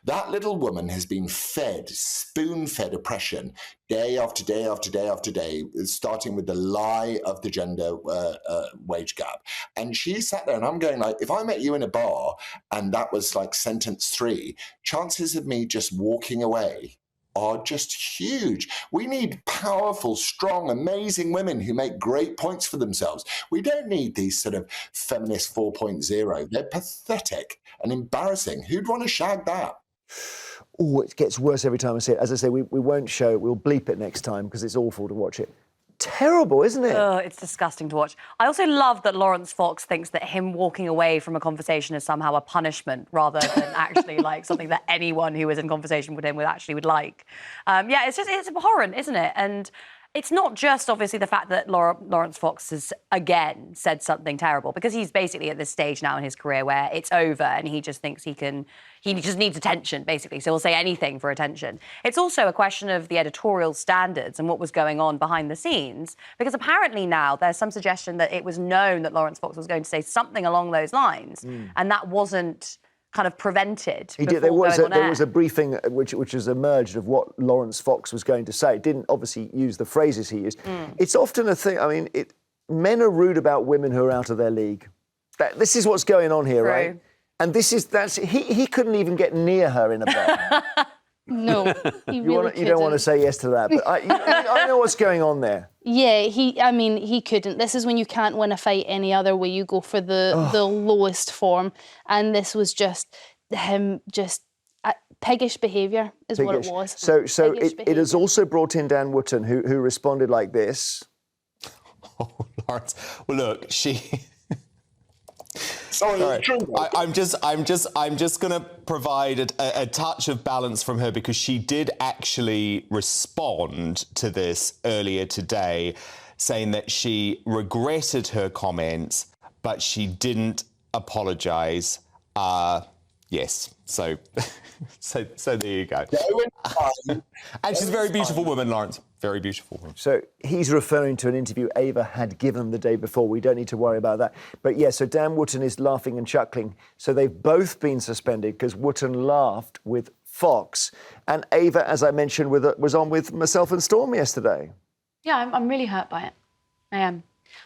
That little woman has been fed, spoon-fed oppression day after day after day after day, starting with the lie of the gender wage gap. And she sat there, and I'm going like, if I met you in a bar and that was like sentence 3, chances of me just walking away are just huge. We need powerful, strong, amazing women who make great points for themselves. We don't need these sort of feminist 4.0. They're pathetic and embarrassing. Who'd want to shag that? Oh, it gets worse every time I see it. As I say, we won't show it. We'll bleep it next time because it's awful to watch it. Terrible, isn't it? It's disgusting to watch. I also love that Laurence Fox thinks that him walking away from a conversation is somehow a punishment rather than actually like something that anyone who is in conversation with him would like. Yeah, it's abhorrent, isn't it? And it's not just, obviously, the fact that Laurence Fox has, again, said something terrible, because he's basically at this stage now in his career where it's over and he just thinks he just needs attention, basically, so he'll say anything for attention. It's also a question of the editorial standards and what was going on behind the scenes, because apparently now there's some suggestion that it was known that Laurence Fox was going to say something along those lines, and that wasn't kind of prevented. He did. There was a briefing which has emerged of what Laurence Fox was going to say. It didn't obviously use the phrases he used. It's often a thing. I mean, men are rude about women who are out of their league. This is what's going on here, right? And he couldn't even get near her in a bar. No, he really you don't want to say yes to that, but I know what's going on there. Yeah, he couldn't. This is when you can't win a fight any other way. You go for the lowest form, and this was just him, piggish behaviour is what it was. So it has also brought in Dan Wootton, who responded like this. Oh, Laurence. Well, look, she. Sorry, right. I'm just going to provide a touch of balance from her, because she did actually respond to this earlier today, saying that she regretted her comments, but she didn't apologise. Yes, so there you go. And she's a very beautiful woman, Laurence. Very beautiful woman. So he's referring to an interview Ava had given the day before. We don't need to worry about that. But yeah, so Dan Wootton is laughing and chuckling. So they've both been suspended because Wootton laughed with Fox. And Ava, as I mentioned, was on with myself and Storm yesterday. Yeah, I'm really hurt by it. I am.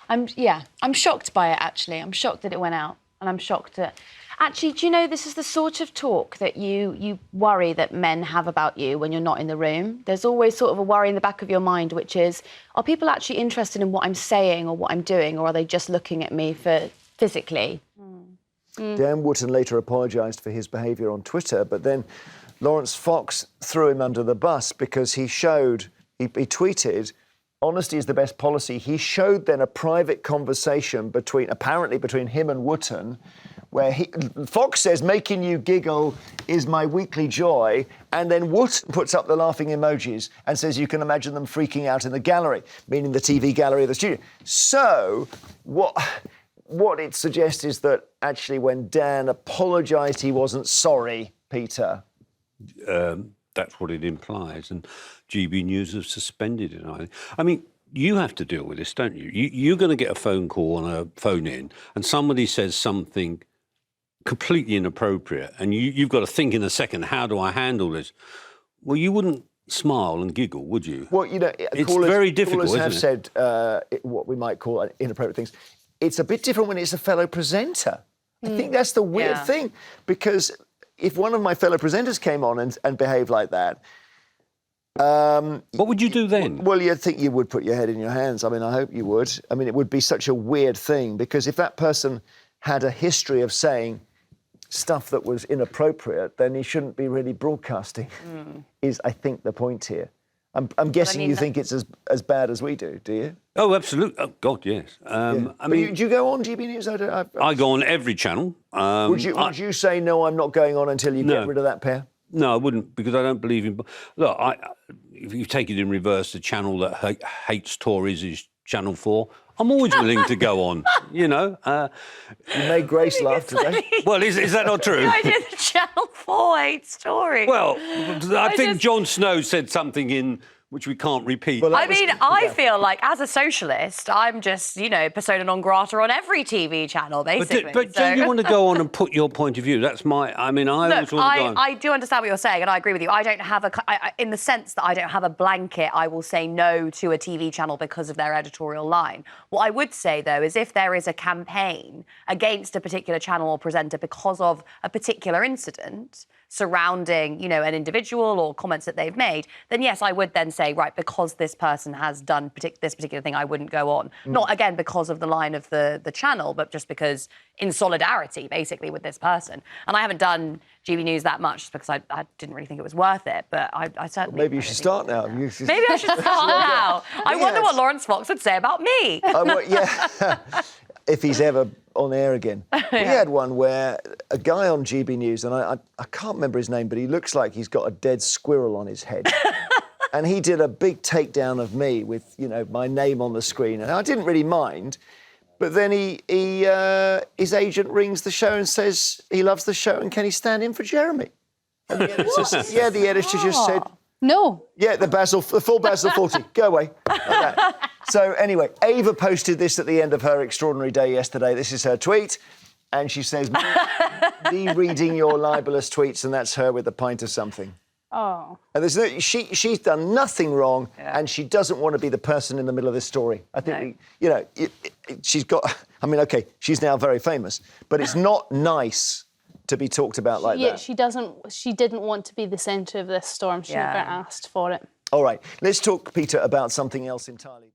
I'm shocked by it, actually. I'm shocked that it went out. And I'm shocked that... Actually, do you know, this is the sort of talk that you worry that men have about you when you're not in the room. There's always sort of a worry in the back of your mind, which is, are people actually interested in what I'm saying or what I'm doing, or are they just looking at me for physically? Dan Wootton later apologised for his behaviour on Twitter, but then Laurence Fox threw him under the bus because he tweeted, honesty is the best policy. He showed then a private conversation apparently between him and Wootton, where Fox says, making you giggle is my weekly joy, and then Wootton puts up the laughing emojis and says you can imagine them freaking out in the gallery, meaning the TV gallery of the studio. So what it suggests is that actually when Dan apologised, he wasn't sorry, Peter. That's what it implies, and GB News have suspended it. I mean, you have to deal with this, don't you? You're going to get a phone call on a phone in, and somebody says something completely inappropriate, and you've got to think in a second, how do I handle this? Well, you wouldn't smile and giggle, would you? Well, it's very difficult, isn't it? Callers have said what we might call inappropriate things. It's a bit different when it's a fellow presenter. I think that's the weird thing, because if one of my fellow presenters came on and behaved like that, what would you do then? Well, you'd think you would put your head in your hands. I mean, I hope you would. I mean, it would be such a weird thing, because if that person had a history of saying stuff that was inappropriate, then he shouldn't be really broadcasting, is, I think, the point here. I'm guessing you think it's as bad as we do you? Oh, absolutely. Oh, God, yes. I mean, do you go on GB News? I go on every channel. Would you say, no, I'm not going on until you get rid of that pair? No, I wouldn't, because I don't believe in... Look, if you take it in reverse, the channel that hates Tories is Channel 4. I'm always willing to go on, you know. You made Grace laugh today. Well, is that not true? The idea that Channel 4 hates Tories. Well, I think Jon Snow said something in which we can't repeat. Well, I mean, I feel like as a socialist, I'm just, persona non grata on every TV channel, basically. But don't you want to go on and put your point of view? That's my. I mean, I always Look, want to go on. I do understand what you're saying, and I agree with you. I don't have in the sense that I don't have a blanket, I will say no to a TV channel because of their editorial line. What I would say, though, is if there is a campaign against a particular channel or presenter because of a particular incident surrounding, an individual or comments that they've made, then yes, I would then say, right, because this person has done this particular thing, I wouldn't go on. Not, again, because of the line of the channel, but just because in solidarity, basically, with this person. And I haven't done GB News that much just because I didn't really think it was worth it, but I certainly... Maybe you should start now. Maybe I should start now. I wonder what Laurence Fox would say about me. Yeah. If he's ever on air again. We had one where a guy on GB News, and I can't remember his name, but he looks like he's got a dead squirrel on his head. And he did a big takedown of me with, my name on the screen. And I didn't really mind. But then his agent rings the show and says he loves the show and can he stand in for Jeremy? And the editor just said... No. Yeah, the full Basil 40. Go away. Like that. So anyway, Ava posted this at the end of her extraordinary day yesterday. This is her tweet. And she says, me reading your libelous tweets, and that's her with a pint of something. Oh. And she's done nothing wrong, and she doesn't want to be the person in the middle of this story. I think, she's got... I mean, OK, she's now very famous, but it's not nice to be talked about like that. She didn't want to be the centre of this storm. She never asked for it. All right, let's talk, Peter, about something else entirely.